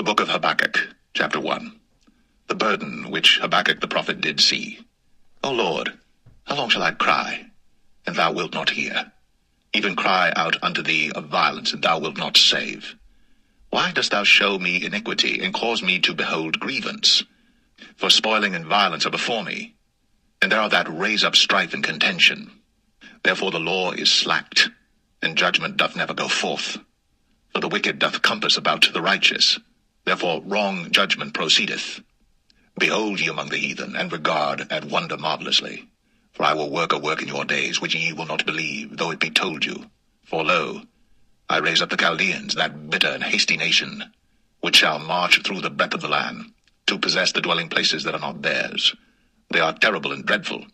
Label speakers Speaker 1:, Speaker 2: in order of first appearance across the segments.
Speaker 1: The book of Habakkuk, chapter 1. The burden which Habakkuk the prophet did see. O Lord, how long shall I cry, and thou wilt not hear? Even cry out unto thee of violence, and thou wilt not save. Why dost thou show me iniquity, and cause me to behold grievance? For spoiling and violence are before me, and there are that raise up strife and contention. Therefore the law is slacked, and judgment doth never go forth. For the wicked doth compass about the righteous, therefore wrong judgment proceedeth. Behold ye among the heathen, and regard and wonder marvelously. For I will work a work in your days, which ye will not believe, though it be told you. For lo, I raise up the Chaldeans, that bitter and hasty nation, which shall march through the breadth of the land, to possess the dwelling places that are not theirs. They are terrible and dreadful.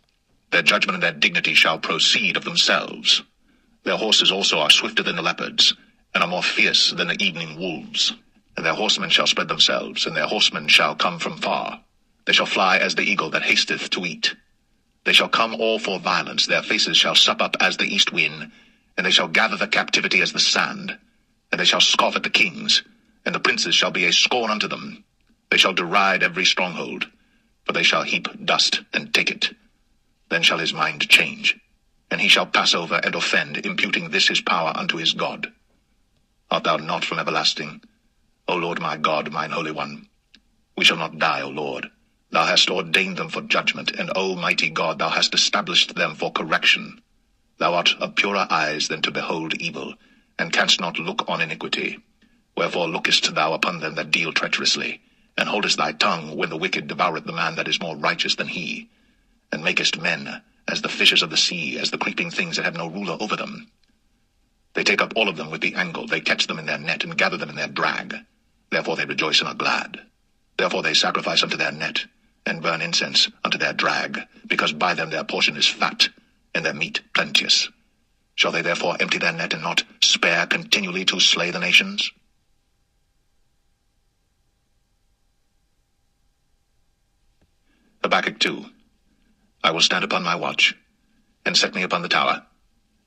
Speaker 1: Their judgment and their dignity shall proceed of themselves. Their horses also are swifter than the leopards, and are more fierce than the evening wolves. And their horsemen shall spread themselves, and their horsemen shall come from far. They shall fly as the eagle that hasteth to eat. They shall come all for violence, their faces shall sup up as the east wind, and they shall gather the captivity as the sand. And they shall scoff at the kings, and the princes shall be a scorn unto them. They shall deride every stronghold, for they shall heap dust and take it. Then shall his mind change, and he shall pass over and offend, imputing this his power unto his God. Art thou not from everlasting, O Lord my God, mine Holy One? We shall not die, O Lord. Thou hast ordained them for judgment, and, O mighty God, thou hast established them for correction. Thou art of purer eyes than to behold evil, and canst not look on iniquity. Wherefore lookest thou upon them that deal treacherously, and holdest thy tongue when the wicked devoureth the man that is more righteous than he, and makest men as the fishes of the sea, as the creeping things that have no ruler over them. They take up all of them with the angle, they catch them in their net, and gather them in their drag. Therefore they rejoice and are glad. Therefore they sacrifice unto their net, and burn incense unto their drag, because by them their portion is fat, and their meat plenteous. Shall they therefore empty their net, and not spare continually to slay the nations? Habakkuk 2. I will stand upon my watch, and set me upon the tower,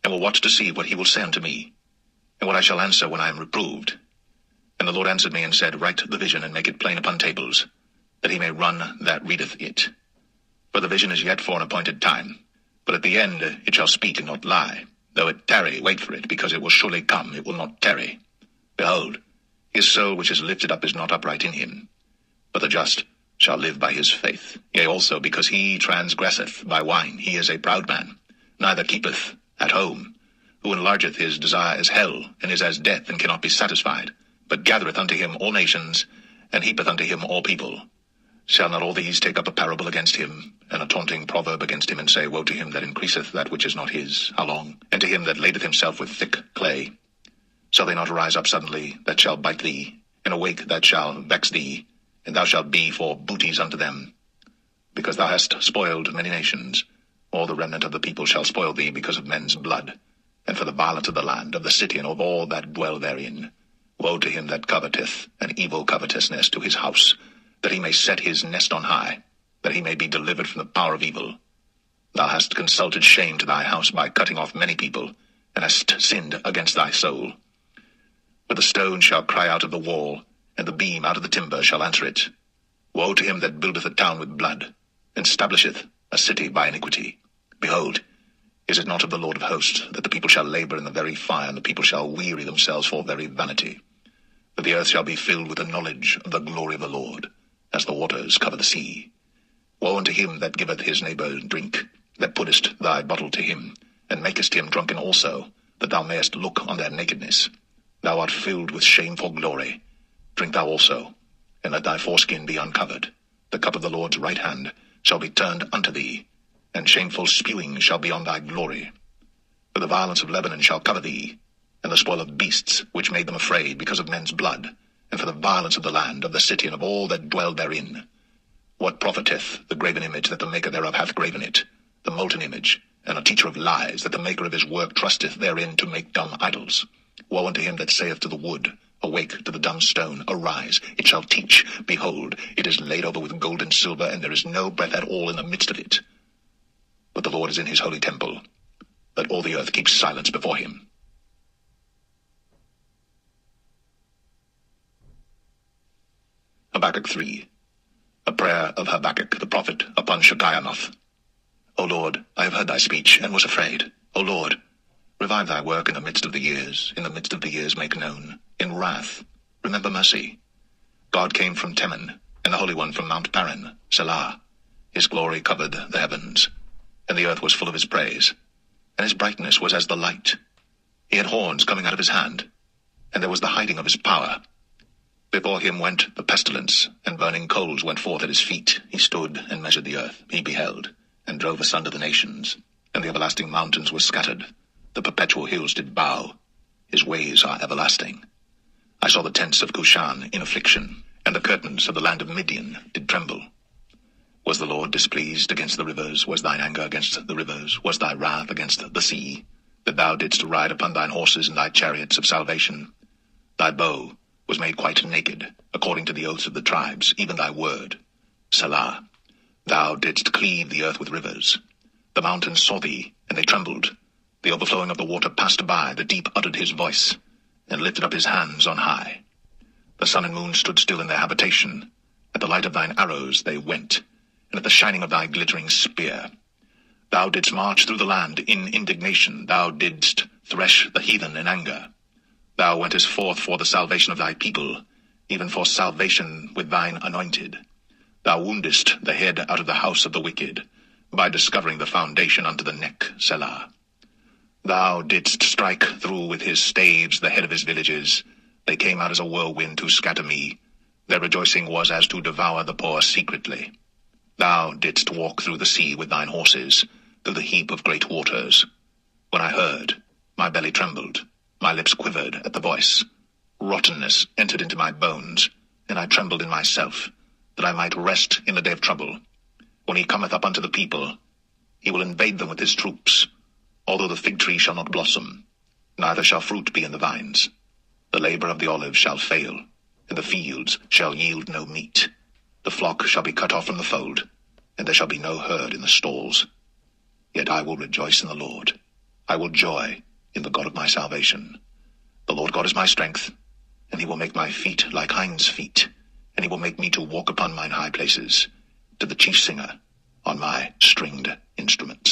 Speaker 1: and will watch to see what he will say unto me, and what I shall answer when I am reproved. And the Lord answered me and said, Write the vision, and make it plain upon tables, that he may run that readeth it. For the vision is yet for an appointed time, but at the end it shall speak and not lie. Though it tarry, wait for it, because it will surely come, it will not tarry. Behold, his soul which is lifted up is not upright in him, but the just shall live by his faith. Yea, also, because he transgresseth by wine, he is a proud man, neither keepeth at home, who enlargeth his desire as hell, and is as death, and cannot be satisfied, but gathereth unto him all nations, and heapeth unto him all people. Shall not all these take up a parable against him, and a taunting proverb against him, and say, Woe to him that increaseth that which is not his, how long? And to him that ladeth himself with thick clay. Shall they not arise up suddenly, that shall bite thee, and awake that shall vex thee, and thou shalt be for booties unto them? Because thou hast spoiled many nations, all the remnant of the people shall spoil thee because of men's blood, and for the violence of the land, of the city, and of all that dwell therein. Woe to him that coveteth an evil covetousness to his house, that he may set his nest on high, that he may be delivered from the power of evil. Thou hast consulted shame to thy house by cutting off many people, and hast sinned against thy soul. For the stone shall cry out of the wall, and the beam out of the timber shall answer it. Woe to him that buildeth a town with blood, and establisheth a city by iniquity. Behold, is it not of the Lord of hosts, that the people shall labor in the very fire, and the people shall weary themselves for very vanity? For the earth shall be filled with the knowledge of the glory of the Lord, as the waters cover the sea. Woe unto him that giveth his neighbour drink, that puttest thy bottle to him, and makest him drunken also, that thou mayest look on their nakedness. Thou art filled with shame for glory. Drink thou also, and let thy foreskin be uncovered. The cup of the Lord's right hand shall be turned unto thee, and shameful spewing shall be on thy glory. For the violence of Lebanon shall cover thee, and the spoil of beasts, which made them afraid because of men's blood, and for the violence of the land, of the city, and of all that dwell therein. What profiteth the graven image, that the maker thereof hath graven it, the molten image, and a teacher of lies, that the maker of his work trusteth therein to make dumb idols? Woe unto him that saith to the wood, Awake, to the dumb stone, arise, it shall teach. Behold, it is laid over with gold and silver, and there is no breath at all in the midst of it. But the Lord is in his holy temple. Let all the earth keep silence before him. Habakkuk 3. A prayer of Habakkuk the prophet upon Shekiah. O Lord, I have heard thy speech, and was afraid. O Lord, revive thy work in the midst of the years. In the midst of the years make known. In wrath, remember mercy. God came from Teman, and the Holy One from Mount Paran, Selah. His glory covered the heavens, and the earth was full of his praise, and his brightness was as the light. He had horns coming out of his hand, and there was the hiding of his power. Before him went the pestilence, and burning coals went forth at his feet. He stood and measured the earth. He beheld, and drove asunder the nations, and the everlasting mountains were scattered. The perpetual hills did bow. His ways are everlasting. I saw the tents of Cushan in affliction, and the curtains of the land of Midian did tremble. Was the Lord displeased against the rivers? Was thine anger against the rivers? Was thy wrath against the sea? That thou didst ride upon thine horses and thy chariots of salvation? Thy bow was made quite naked, according to the oaths of the tribes, even thy word. Selah. Thou didst cleave the earth with rivers. The mountains saw thee, and they trembled. The overflowing of the water passed by. The deep uttered his voice, and lifted up his hands on high. The sun and moon stood still in their habitation. At the light of thine arrows they went, and at the shining of thy glittering spear. Thou didst march through the land in indignation. Thou didst thresh the heathen in anger. Thou wentest forth for the salvation of thy people, even for salvation with thine anointed. Thou woundest the head out of the house of the wicked, by discovering the foundation unto the neck, Selah. Thou didst strike through with his staves the head of his villages. They came out as a whirlwind to scatter me. Their rejoicing was as to devour the poor secretly. Thou didst walk through the sea with thine horses, through the heap of great waters. When I heard, my belly trembled, my lips quivered at the voice. Rottenness entered into my bones, and I trembled in myself, that I might rest in the day of trouble. When he cometh up unto the people, he will invade them with his troops. Although the fig tree shall not blossom, neither shall fruit be in the vines. The labor of the olive shall fail, and the fields shall yield no meat. The flock shall be cut off from the fold, and there shall be no herd in the stalls. Yet I will rejoice in the Lord. I will joy in the God of my salvation. The Lord God is my strength, and he will make my feet like hinds' feet, and he will make me to walk upon mine high places, to the chief singer on my stringed instruments.